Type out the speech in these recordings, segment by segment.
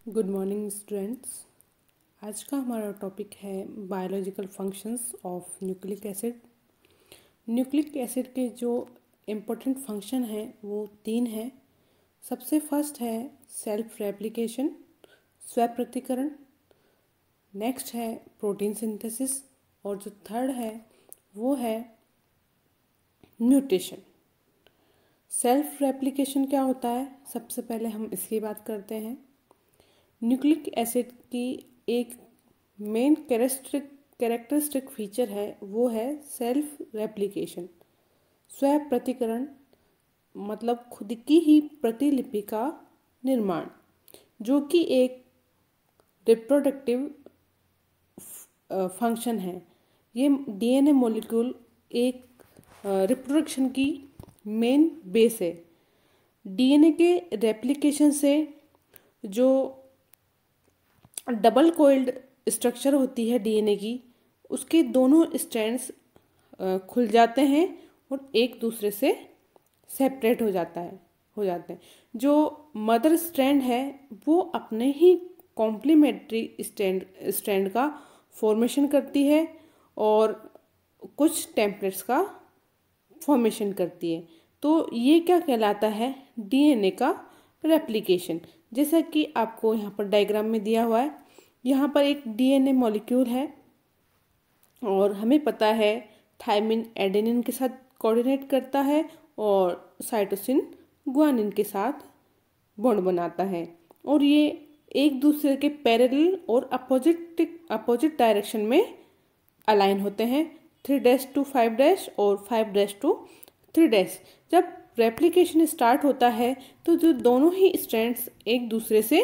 Good morning students. आज का हमारा टॉपिक है biological functions of nucleic acid. Nucleic acid के जो इम्पोर्टेंट फंक्शन हैं वो 3 हैं। सबसे फर्स्ट है सेल्फ रेप्लिकेशन, स्वप्रतिकरण। नेक्स्ट है प्रोटीन सिंथेसिस और जो थर्ड है वो है म्यूटेशन। सेल्फ रेप्लिकेशन क्या होता है, सबसे पहले हम इसकी बात करते हैं। न्यूक्लिक एसिड की एक मेन कैरेक्टरिस्टिक फीचर है वो है सेल्फ रेप्लिकेशन, स्वप्रतिकरण, मतलब खुद की ही प्रतिलिपि का निर्माण, जो कि एक रिप्रोडक्टिव फंक्शन है। ये डीएनए मॉलिक्यूल एक रिप्रोडक्शन की मेन बेस है। डीएनए के रेप्लिकेशन से जो डबल कोइल्ड स्ट्रक्चर होती है डीएनए की, उसके दोनों स्ट्रैंड्स खुल जाते हैं और एक दूसरे से सेपरेट हो जाते हैं। जो मदर स्ट्रैंड है वो अपने ही कॉम्प्लीमेंट्री स्ट्रैंड का फॉर्मेशन करती है और कुछ टेम्पलेट्स का फॉर्मेशन करती है। तो ये क्या कहलाता है, डीएनए का रेप्लिकेशन। जैसा कि आपको यहाँ पर डायग्राम में दिया हुआ है, यहाँ पर एक डीएनए मॉलिक्यूल है और हमें पता है थायमिन एडेनिन के साथ कोऑर्डिनेट करता है और साइटोसिन गुआनिन के साथ बॉन्ड बनाता है और ये एक दूसरे के पैरेलल और अपोजिट डायरेक्शन में अलाइन होते हैं, 3' to 5' और 5' to 3'। जब रेप्लिकेशन स्टार्ट होता है तो जो दोनों ही स्ट्रैंड्स एक दूसरे से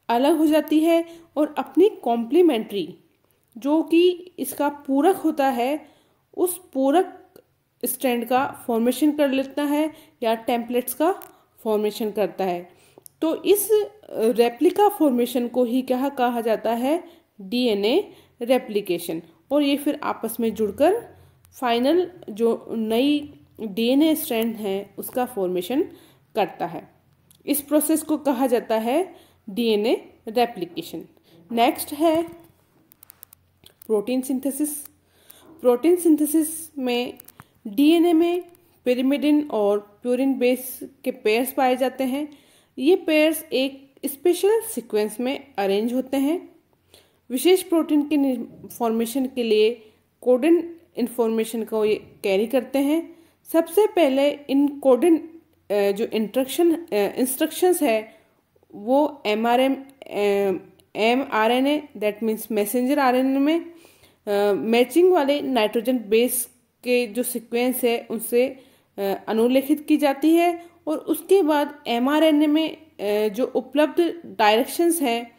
अलग हो जाती है और अपनी कॉम्प्लीमेंट्री, जो कि इसका पूरक होता है, उस पूरक स्ट्रैंड का फॉर्मेशन कर लेता है या टेम्पलेट्स का फॉर्मेशन करता है। तो इस रेप्लिका फॉर्मेशन को ही क्या कहा जाता है, डीएनए रेप्लिकेशन। और ये फिर आपस में जुड़कर फाइनल जो नई डीएनए स्ट्रैंड है उसका फॉर्मेशन करता है। इस प्रोसेस को कहा जाता है डीएनए रेप्लिकेशन। नेक्स्ट है प्रोटीन सिंथेसिस। प्रोटीन सिंथेसिस में डीएनए में पिरिमिडिन और प्यूरिन बेस के पेयर्स पाए जाते हैं। ये पेयर्स एक स्पेशल सीक्वेंस में अरेंज होते हैं। विशेष प्रोटीन के फॉर्मेशन के लिए कोडन इन्फॉर्मेशन को ये कैरी करते हैं। सबसे पहले इन कोडन जो इंस्ट्रक्शंस है वो mRNA that means messenger RNA में मैचिंग वाले नाइट्रोजन बेस के जो सीक्वेंस है उनसे अनुलेखित की जाती है और उसके बाद mRNA में जो उपलब्ध डायरेक्शंस हैं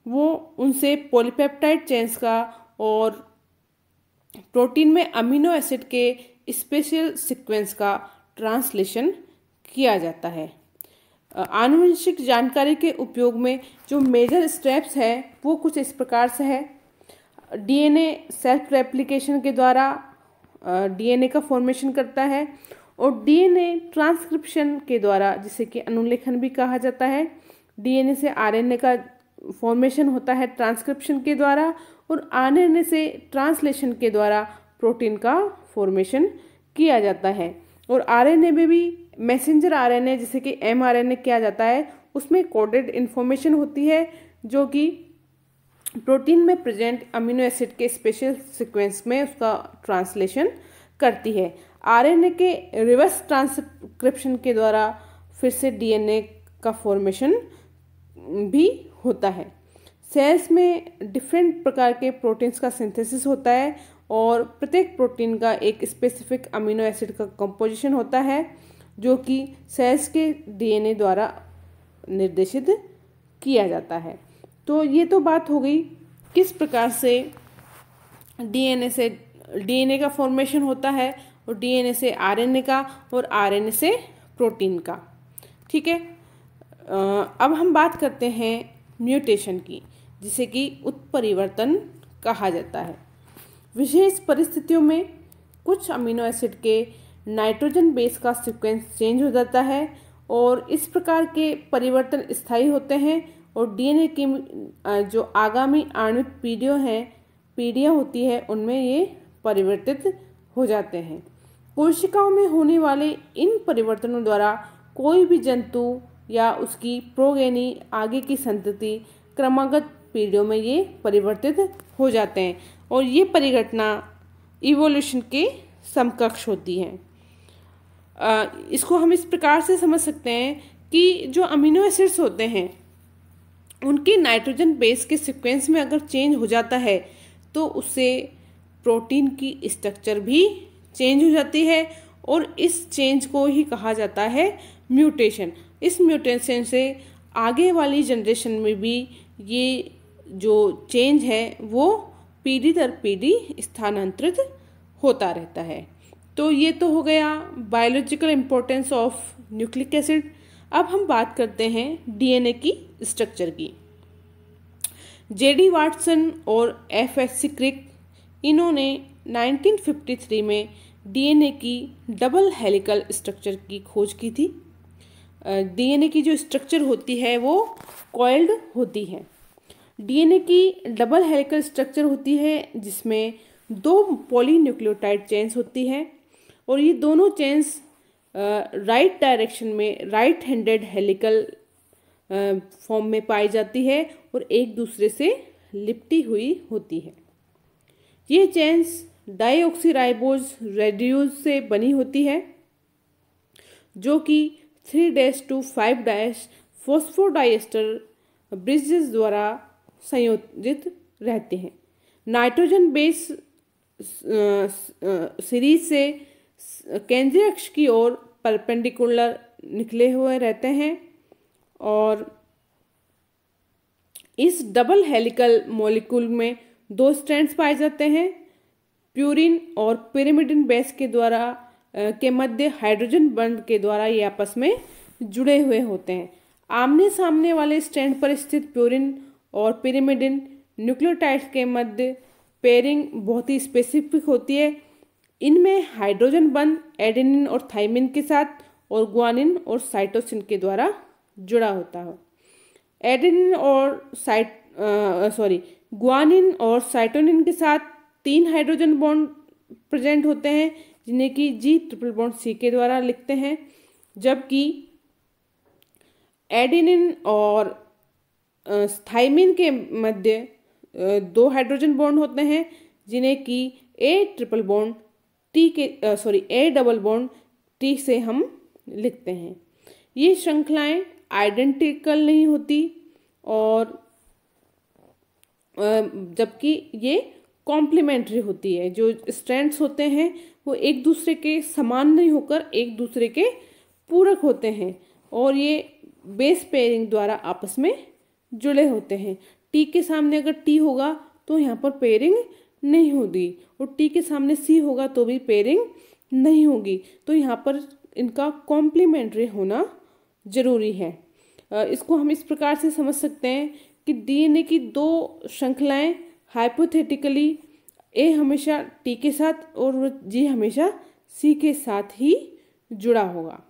वो उनसे पॉलीपेप्टाइड चेन्स का और प्रोटीन में अमीनो एसिड के स्पेशल सीक्वेंस का ट्रांसलेशन किया जाता है। आनुवंशिक जानकारी के उपयोग में जो मेजर स्टेप्स है वो कुछ इस प्रकार से है। डीएनए सेल्फ रेप्लिकेशन के द्वारा डीएनए का फॉर्मेशन करता है और डीएनए ट्रांसक्रिप्शन के द्वारा, जिसे कि अनुलेखन भी कहा जाता है, डीएनए से आरएनए का फॉर्मेशन होता है ट्रांसक्रिप्शन के द्वारा और आरएनए से ट्रांसलेशन के द्वारा प्रोटीन का फॉर्मेशन किया जाता है। और आरएनए में भी मैसेंजर आरएनए जिसे कि mRNA किया जाता है, उसमें कोडेड इन्फॉर्मेशन होती है जो कि प्रोटीन में प्रेजेंट अमीनो एसिड के स्पेशल सीक्वेंस में उसका ट्रांसलेशन करती है। आरएनए के रिवर्स ट्रांसक्रिप्शन के द्वारा फिर से डीएनए का फॉर्मेशन भी होता है। सेल्स में डिफरेंट प्रकार के प्रोटीन्स का सिंथेसिस होता है और प्रत्येक प्रोटीन का एक स्पेसिफिक अमीनो एसिड का कंपोजिशन होता है जो कि सेल्स के डीएनए द्वारा निर्देशित किया जाता है। तो ये तो बात हो गई किस प्रकार से डीएनए का फॉर्मेशन होता है और डीएनए से आरएनए का और आरएनए से प्रोटीन का। ठीक है, अब हम बात करते हैं म्यूटेशन की, जिसे कि उत्परिवर्तन कहा जाता है। विशेष परिस्थितियों में कुछ अमीनो एसिड के नाइट्रोजन बेस का सीक्वेंस चेंज हो जाता है और इस प्रकार के परिवर्तन स्थायी होते हैं और डीएनए की जो आगामी आणविक पीढ़ियाँ होती है उनमें ये परिवर्तित हो जाते हैं। कोशिकाओं में होने वाले इन परिवर्तनों द्वारा कोई भी जंतु या उसकी प्रोगेनी आगे की संतति क्रमागत पीढ़ियों में ये परिवर्तित हो जाते हैं और ये परिघटना इवोल्यूशन के समकक्ष होती है। इसको हम इस प्रकार से समझ सकते हैं कि जो अमीनो एसिड्स होते हैं उनके नाइट्रोजन बेस के सीक्वेंस में अगर चेंज हो जाता है तो उससे प्रोटीन की स्ट्रक्चर भी चेंज हो जाती है और इस चेंज को ही कहा जाता है म्यूटेशन। इस म्यूटेशन से आगे वाली जनरेशन में भी ये जो चेंज है वो पीढ़ी दर पीढ़ी स्थानांतरित होता रहता है। तो ये तो हो गया biological importance of nucleic acid. अब हम बात करते हैं डीएनए की स्ट्रक्चर की। जेडी वाटसन और एफ.एच.सी. क्रिक इन्होंने 1953 में डीएनए की डबल हेलिकल स्ट्रक्चर की खोज की थी। डीएनए की जो स्ट्रक्चर होती है वो कॉइल्ड होती है। डीएनए की डबल हेलिकल स्ट्रक्चर होती है जिसमें 2 पॉलीन्यूक्लियोटाइड चेन्स होती है और ये दोनों चेन्स राइट डायरेक्शन में राइट हैंडेड हेलिकल फॉर्म में पाई जाती है और एक दूसरे से लिपटी हुई होती है। ये चेन्स डाईऑक्सीराइबोज रेडियूज से बनी होती है जो कि 3' to 5' फॉस्फोडाइएस्टर ब्रिजेस द्वारा संयोजित रहते हैं। नाइट्रोजन बेस सीरीज से केंद्रीय अक्ष की ओर परपेंडिकुलर निकले हुए रहते हैं और इस डबल हेलिकल मॉलिक्यूल में 2 स्ट्रैंड्स पाए जाते हैं। प्यूरिन और पिरिमिडिन बेस के मध्य हाइड्रोजन बंध के द्वारा ये आपस में जुड़े हुए होते हैं। आमने सामने वाले स्ट्रैंड पर स्थित प्यूरिन और पिरिमिडिन न्यूक्लियोटाइड्स के मध्य पेयरिंग बहुत ही स्पेसिफिक होती है। इनमें हाइड्रोजन बंध एडेनिन और थाइमिन के साथ और ग्वानिन और साइटोसिन के द्वारा जुड़ा होता है। एडेनिन और ग्वानिन और साइटोनिन के साथ 3 हाइड्रोजन बॉन्ड प्रेजेंट होते हैं जिन्हें कि G++ के द्वारा लिखते हैं, जबकि एडेनिन और थाइमिन के मध्य 2 हाइड्रोजन बॉन्ड होते हैं जिन्हें कि A से हम लिखते हैं। ये श्रृंखलाएं आइडेंटिकल नहीं होती और जबकि ये कॉम्प्लीमेंट्री होती है। जो स्ट्रैंड्स होते हैं वो एक दूसरे के समान नहीं होकर एक दूसरे के पूरक होते हैं और ये बेस पेयरिंग द्वारा आपस में जुड़े होते हैं। टी के सामने अगर टी होगा तो यहाँ पर पेयरिंग नहीं होगी और टी के सामने सी होगा तो भी पेयरिंग नहीं होगी। तो यहाँ पर इनका कॉम्प्लीमेंट्री होना जरूरी है। इसको हम इस प्रकार से समझ सकते हैं कि डीएनए की 2 श्रृंखलाएं हाइपोथेटिकली ए हमेशा टी के साथ और जी हमेशा सी के साथ ही जुड़ा होगा।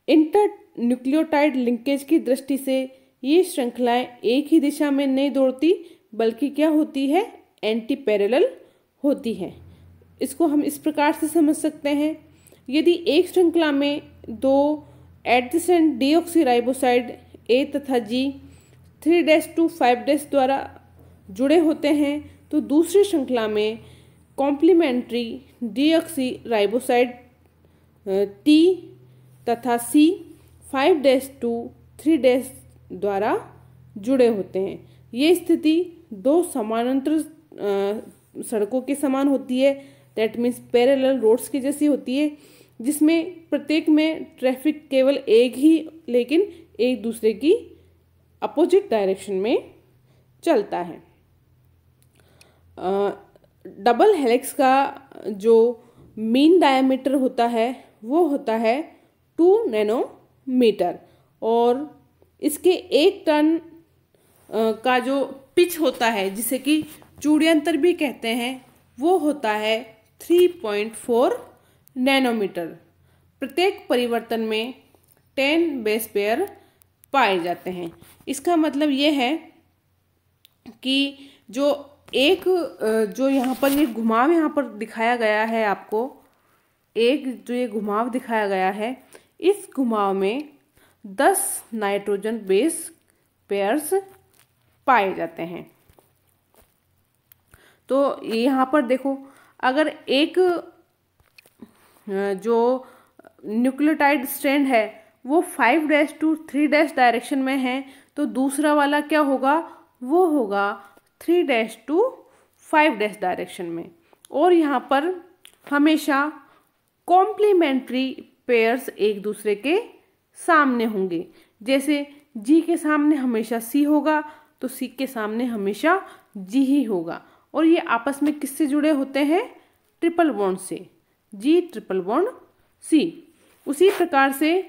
इंटर न्यूक्लियोटाइड लिंकेज की दृष्टि से ये श्रृंखलाएं एक ही दिशा में नहीं दौड़ती बल्कि क्या होती है, एंटी पैरेलल होती है। इसको हम इस प्रकार से समझ सकते हैं, यदि एक श्रृंखला में 2 एडजेसेंट डीऑक्सीराइबोसाइड ए तथा जी 3' to 5' द्वारा जुड़े होते हैं तो दूसरी श्रृंखला में कॉम्प्लीमेंट्री डीऑक्सीराइबोसाइड टी तथा सी 5' to 3' द्वारा जुड़े होते हैं। ये स्थिति 2 समानांतर सड़कों के समान होती है, दैट मीन्स पैरेलल रोड्स की जैसी होती है, जिसमें प्रत्येक में ट्रैफिक केवल एक ही लेकिन एक दूसरे की अपोजिट डायरेक्शन में चलता है। डबल हेलिक्स का जो मीन डायमीटर होता है वो होता है 2 नैनोमीटर और इसके 1 टन का जो पिच होता है जिसे कि चूड़ियंतर भी कहते हैं वो होता है 3.4 नैनोमीटर। प्रत्येक परिवर्तन में 10 बेस पेयर पाए जाते हैं। इसका मतलब ये है कि जो एक जो यहाँ पर ये घुमाव यहाँ पर दिखाया गया है आपको, एक जो ये घुमाव दिखाया गया है, इस घुमाव में 10 नाइट्रोजन बेस पेयर्स पाए जाते हैं। तो यहाँ पर देखो, अगर एक जो न्यूक्लियोटाइड स्ट्रैंड है वो 5' to 3' डायरेक्शन में है, तो दूसरा वाला क्या होगा, वो होगा 3' to 5' डायरेक्शन में। और यहाँ पर हमेशा कॉम्प्लीमेंट्री पेयर्स एक दूसरे के सामने होंगे। जैसे जी के सामने हमेशा सी होगा, तो सी के सामने हमेशा जी ही होगा। और ये आपस में किससे जुड़े होते हैं, ट्रिपल बॉन्ड से, जी ट्रिपल बॉन्ड सी। उसी प्रकार से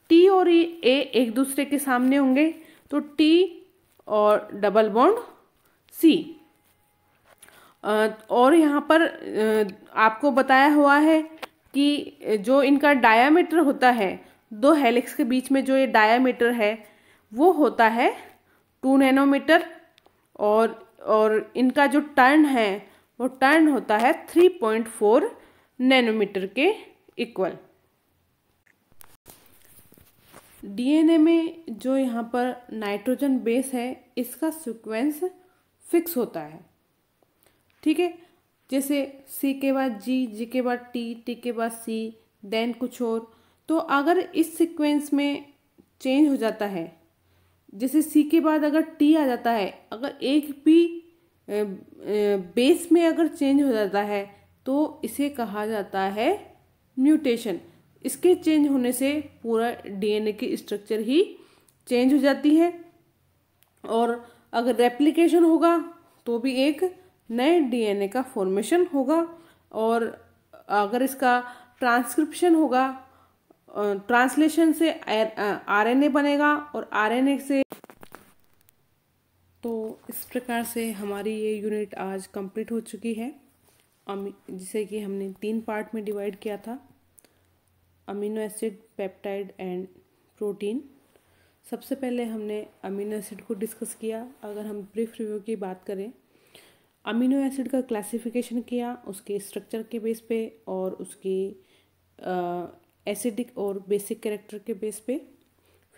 टी और ए एक दूसरे के सामने होंगे, तो टी और डबल बॉन्ड सी। और यहाँ पर आपको बताया हुआ है कि जो इनका डायामीटर होता है, दो हेलिक्स के बीच में जो ये डायामीटर है वो होता है 2 नैनोमीटर, और इनका जो टर्न है वो टर्न होता है 3.4 नैनोमीटर के इक्वल। डीएनए में जो यहाँ पर नाइट्रोजन बेस है, इसका सीक्वेंस फिक्स होता है, ठीक है। जैसे सी के बाद जी, जी के बाद टी, टी के बाद सी, देन कुछ और। तो अगर इस सीक्वेंस में चेंज हो जाता है, जैसे सी के बाद अगर टी आ जाता है, अगर एक भी बेस में अगर चेंज हो जाता है तो इसे कहा जाता है म्यूटेशन। इसके चेंज होने से पूरा डीएनए की स्ट्रक्चर ही चेंज हो जाती है। और अगर रेप्लिकेशन होगा तो भी एक नए डीएनए का फॉर्मेशन होगा। और अगर इसका ट्रांसक्रिप्शन होगा, ट्रांसलेशन से आरएनए बनेगा, और आरएनए से। तो इस प्रकार से हमारी ये यूनिट आज कंप्लीट हो चुकी है, जिसे कि हमने 3 पार्ट में डिवाइड किया था, amino acid, peptide and protein. सबसे पहले हमने अमीनो एसिड को डिस्कस किया। अगर हम ब्रीफ रिव्यू की बात करें, अमीनो एसिड का क्लासिफिकेशन किया उसके स्ट्रक्चर के बेस पे और उसकी एसिडिक और बेसिक कैरेक्टर के बेस पे।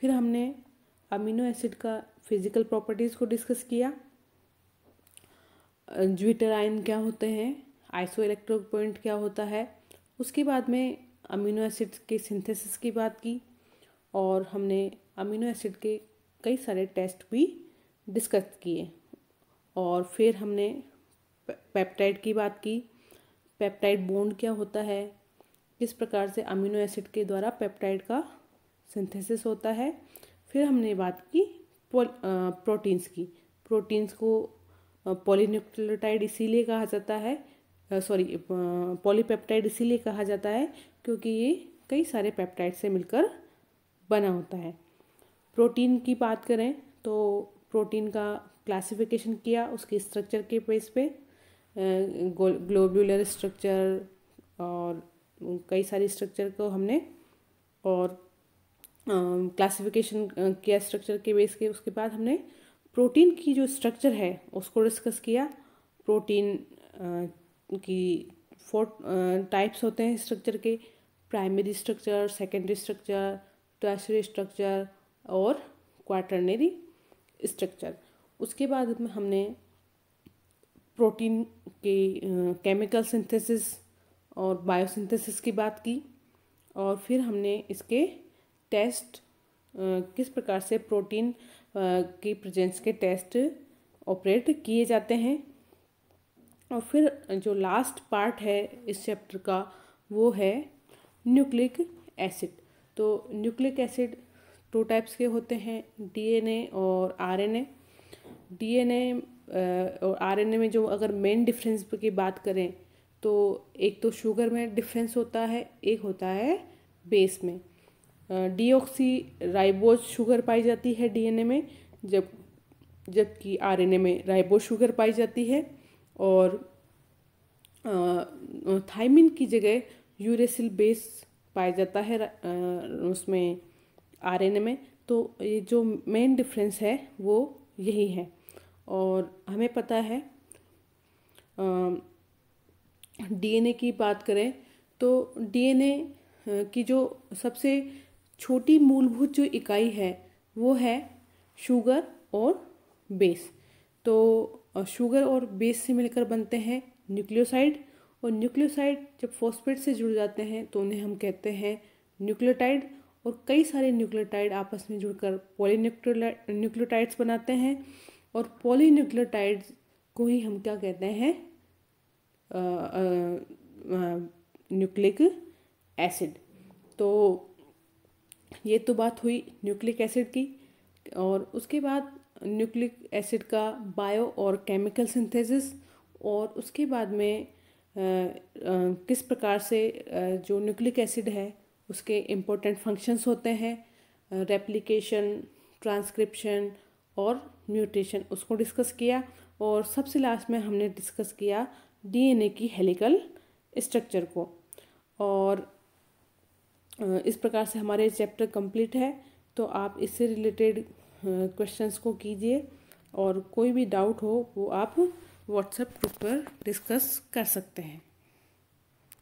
फिर हमने अमीनो एसिड का फिजिकल प्रॉपर्टीज़ को डिस्कस किया, ज्विटर आयन क्या होते हैं, आइसो इलेक्ट्रिक पॉइंट क्या होता है। उसके बाद में अमीनो एसिड के सिंथेसिस की बात की, और हमने अमीनो एसिड के कई सारे टेस्ट भी डिस्कस किए। और फिर हमने पेप्टाइड की बात की, पेप्टाइड बॉन्ड क्या होता है, किस प्रकार से अमीनो एसिड के द्वारा पेप्टाइड का सिंथेसिस होता है। फिर हमने बात की प्रोटीन्स की। प्रोटीन्स को पॉलीन्यूक्लियोटाइड इसीलिए कहा जाता है, पॉलीपेप्टाइड इसीलिए कहा जाता है क्योंकि ये कई सारे पेप्टाइड से मिलकर बना होता है। प्रोटीन की बात करें तो प्रोटीन का क्लासिफिकेशन किया उसके स्ट्रक्चर के बेस पे, ग्लोब्यूलर स्ट्रक्चर और कई सारे स्ट्रक्चर को हमने और क्लासिफिकेशन किया स्ट्रक्चर के बेस के। उसके बाद हमने प्रोटीन की जो स्ट्रक्चर है उसको डिस्कस किया। प्रोटीन की 4 टाइप्स होते हैं स्ट्रक्चर के, primary structure, secondary structure, tertiary structure और क्वाटरनरी स्ट्रक्चर। उसके बाद में हमने प्रोटीन के केमिकल सिंथेसिस और बायोसिंथेसिस की बात की, और फिर हमने इसके टेस्ट किस प्रकार से प्रोटीन की प्रेजेंस के टेस्ट ऑपरेट किए जाते हैं। और फिर जो लास्ट पार्ट है इस चैप्टर का वो है न्यूक्लिक एसिड। तो न्यूक्लिक एसिड 2 टाइप्स के होते हैं, डीएनए और आरएनए। डीएनए और आरएनए में जो अगर मेन डिफरेंस की बात करें तो एक तो शुगर में डिफरेंस होता है, एक होता है बेस में। डीऑक्सी राइबोज शुगर पाई जाती है डीएनए में, जबकि आरएनए में राइबोज शुगर पाई जाती है। और थाइमिन की जगह यूरेसिल बेस पाया जाता है उसमें आरएनए में। तो ये जो मेन डिफरेंस है वो यही है। और हमें पता है डीएनए की बात करें तो डीएनए की जो सबसे छोटी मूलभूत जो इकाई है वो है शुगर और बेस। तो शुगर और बेस से मिलकर बनते हैं न्यूक्लियोसाइड, और न्यूक्लियोसाइड जब फॉस्फेट से जुड़ जाते हैं तो उन्हें हम कहते हैं न्यूक्लियोटाइड। और कई सारे न्यूक्लियोटाइड आपस में जुड़कर न्यूक्लियोटाइड्स बनाते हैं, और पॉलीन्यूक्लियोटाइड्स को ही हम क्या कहते हैं, न्यूक्लिक एसिड। तो ये तो बात हुई न्यूक्लिक एसिड की। और उसके बाद न्यूक्लिक एसिड का बायो और केमिकल सिंथेसिस, और उसके बाद में किस प्रकार से जो न्यूक्लिक एसिड है उसके इम्पोर्टेंट फंक्शंस होते हैं, रेप्लिकेशन, ट्रांसक्रिप्शन और म्यूटेशन, उसको डिस्कस किया। और सबसे लास्ट में हमने डिस्कस किया डीएनए की हेलिकल स्ट्रक्चर को। और इस प्रकार से हमारे चैप्टर कंप्लीट है। तो आप इससे रिलेटेड क्वेश्चंस को कीजिए, और कोई भी डाउट हो वो आप व्हाट्सएप ग्रुप पर डिस्कस कर सकते हैं।